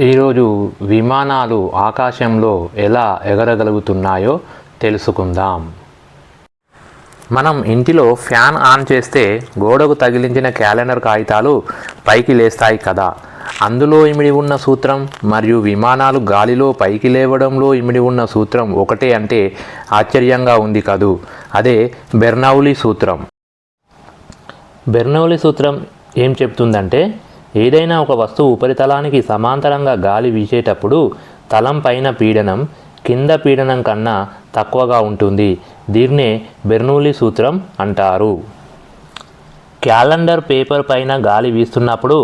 ఈరోజు విమానాలు ఆకాశంలో ఎలా ఎగరగలుగుతున్నాయో తెలుసుకుందాం. మనం ఇంటిలో ఫ్యాన్ ఆన్ చేస్తే గోడకు తగిలించిన క్యాలెండర్ కాగితాలు పైకి లేస్తాయి కదా. అందులో ఇమిడి ఉన్న సూత్రం మరియు విమానాలు గాలిలో పైకి లేవడంలో ఇమిడి ఉన్న సూత్రం ఒకటే అంటే ఆశ్చర్యంగా ఉంది కదూ. అదే బెర్నౌలీ సూత్రం. బెర్నౌలీ సూత్రం ఏం చెప్తుందంటే, ఏదైనా ఒక వస్తువు ఉపరితలానికి సమాంతరంగా గాలి వీచేటప్పుడు తలం పైన పీడనం కింద పీడనం కన్నా తక్కువగా ఉంటుంది. దీన్నే బెర్నౌలీ సూత్రం అంటారు. క్యాలెండర్ పేపర్ పైన గాలి వీస్తున్నప్పుడు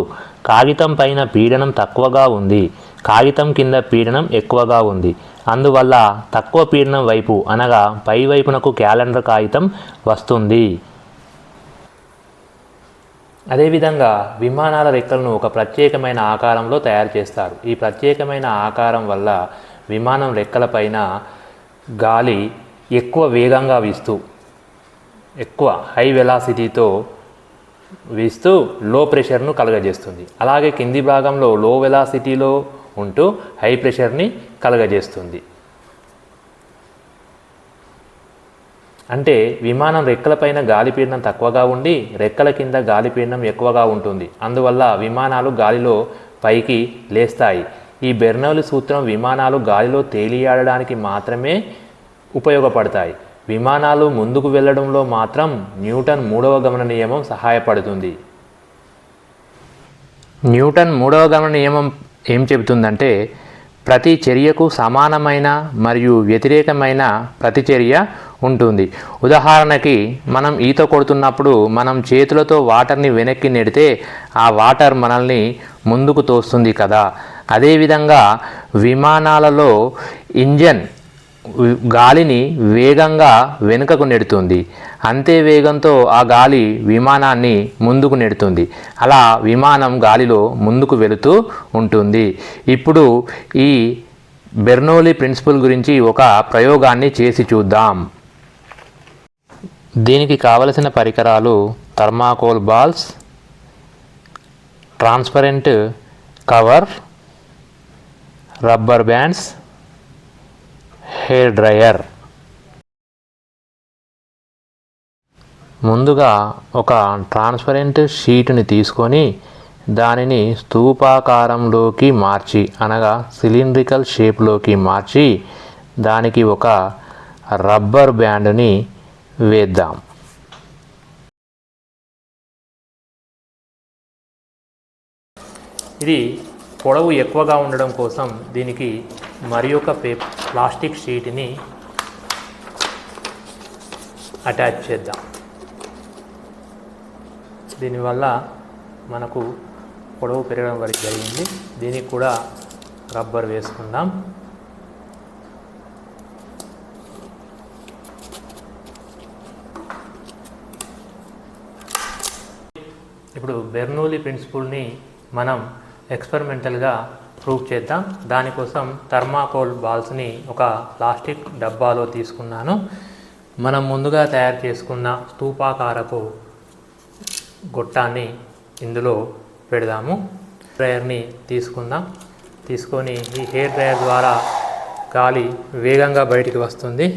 కాగితం పైన పీడనం తక్కువగా ఉంది, కాగితం కింద పీడనం ఎక్కువగా ఉంది. అందువల్ల తక్కువ పీడనం వైపు అనగా పై వైపునకు క్యాలెండర్ కాగితం వస్తుంది. అదేవిధంగా విమానాల రెక్కలను ఒక ప్రత్యేకమైన ఆకారంలో తయారు చేస్తారు. ఈ ప్రత్యేకమైన ఆకారం వల్ల విమానం రెక్కలపైన గాలి ఎక్కువ వేగంగా ఎక్కువ హై వెలాసిటీతో వీస్తూ లో ప్రెషర్ను కలుగజేస్తుంది. అలాగే కింది భాగంలో లో వెలాసిటీలో ఉంటూ హై ప్రెషర్ని కలుగజేస్తుంది. అంటే విమానం రెక్కలపైన గాలిపీడనం తక్కువగా ఉండి రెక్కల కింద గాలిపీడనం ఎక్కువగా ఉంటుంది. అందువల్ల విమానాలు గాలిలో పైకి లేస్తాయి. ఈ బెర్నౌలీ సూత్రం విమానాలు గాలిలో తేలియాడడానికి మాత్రమే ఉపయోగపడతాయి. విమానాలు ముందుకు వెళ్ళడంలో మాత్రం న్యూటన్ మూడవ గమన నియమం సహాయపడుతుంది. న్యూటన్ మూడవ గమన నియమం ఏం చెబుతుందంటే, ప్రతి చర్యకు సమానమైన మరియు వ్యతిరేకమైన ప్రతిచర్య ఉంటుంది. ఉదాహరణకి, మనం ఈత కొడుతున్నప్పుడు మనం చేతులతో వాటర్ని వెనక్కి నెడితే ఆ వాటర్ మనల్ని ముందుకు తోస్తుంది కదా. అదేవిధంగా విమానాలలో ఇంజన్ గాలిని వేగంగా వెనుకకు నెడుతుంది. అంతే వేగంతో ఆ గాలి విమానాన్ని ముందుకు నెడుతుంది. అలా విమానం గాలిలో ముందుకు వెళుతూ ఉంటుంది. ఇప్పుడు ఈ బెర్నౌలీ ప్రిన్సిపల్ గురించి ఒక ప్రయోగాన్ని చేసి చూద్దాం. దీనికి కావలసిన పరికరాలు thermocol balls, transparent cover, rubber bands, hair dryer. ముందుగా ఒక ట్రాన్స్పరెంట్ షీటుని తీసుకొని దానిని స్తూపాకారంలోకి మార్చి అనగా సిలిండ్రికల్ షేప్లోకి మార్చి దానికి ఒక రబ్బర్ బ్యాండ్ని వేద్దాం. ఇది పొడవు ఎక్కువగా ఉండడం కోసం దీనికి మరి ఒక ప్లాస్టిక్ షీట్ని అటాచ్ చేద్దాం. దీనివల్ల మనకు పొడవు పెరగడం వరకు జరిగింది. దీనికి కూడా రబ్బర్ వేసుకుందాం. ఇప్పుడు బెర్నౌలీ ప్రిన్సిపల్ని మనం ఎక్స్పెరిమెంటల్గా ప్రూవ్ చేద్దాం. దానికోసం థర్మాకోల్ బాల్స్ని ఒక ప్లాస్టిక్ డబ్బాలో తీసుకున్నాను. మనం ముందుగా తయారు చేసుకున్న స్తూపాకారపు గొట్టాన్ని ఇందులో పెడదాము. డ్రయర్ని తీసుకొని ఈ హెయిర్ డ్రయర్ ద్వారా గాలి వేగంగా బయటికి వస్తుంది.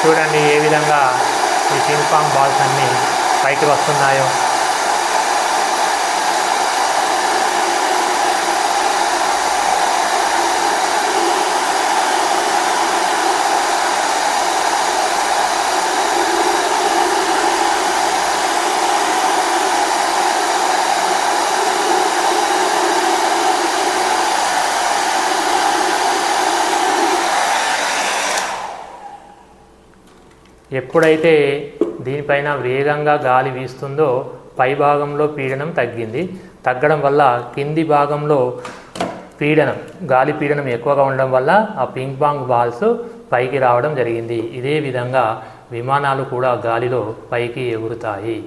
చూడండి ఏ విధంగా ఈ పింగ్ పాంగ్ బాల్స్ అన్నీ పైకి వస్తున్నాయో. ఎప్పుడైతే దీనిపైన వేగంగా గాలి వీస్తుందో పై భాగంలో పీడనం తగ్గడం వల్ల కింది భాగంలో గాలి పీడనం ఎక్కువగా ఉండడం వల్ల ఆ పింగ్ పాంగ్ బాల్స్ పైకి రావడం జరిగింది. ఇదే విధంగా విమానాలు కూడా గాలిలో పైకి ఎగురుతాయి.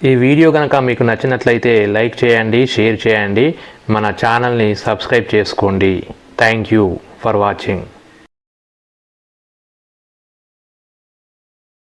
ఈ వీడియో కనుక మీకు నచ్చినట్లయితే లైక్ చేయండి, షేర్ చేయండి, మన ఛానల్ని సబ్స్క్రైబ్ చేసుకోండి. Thank you for watching.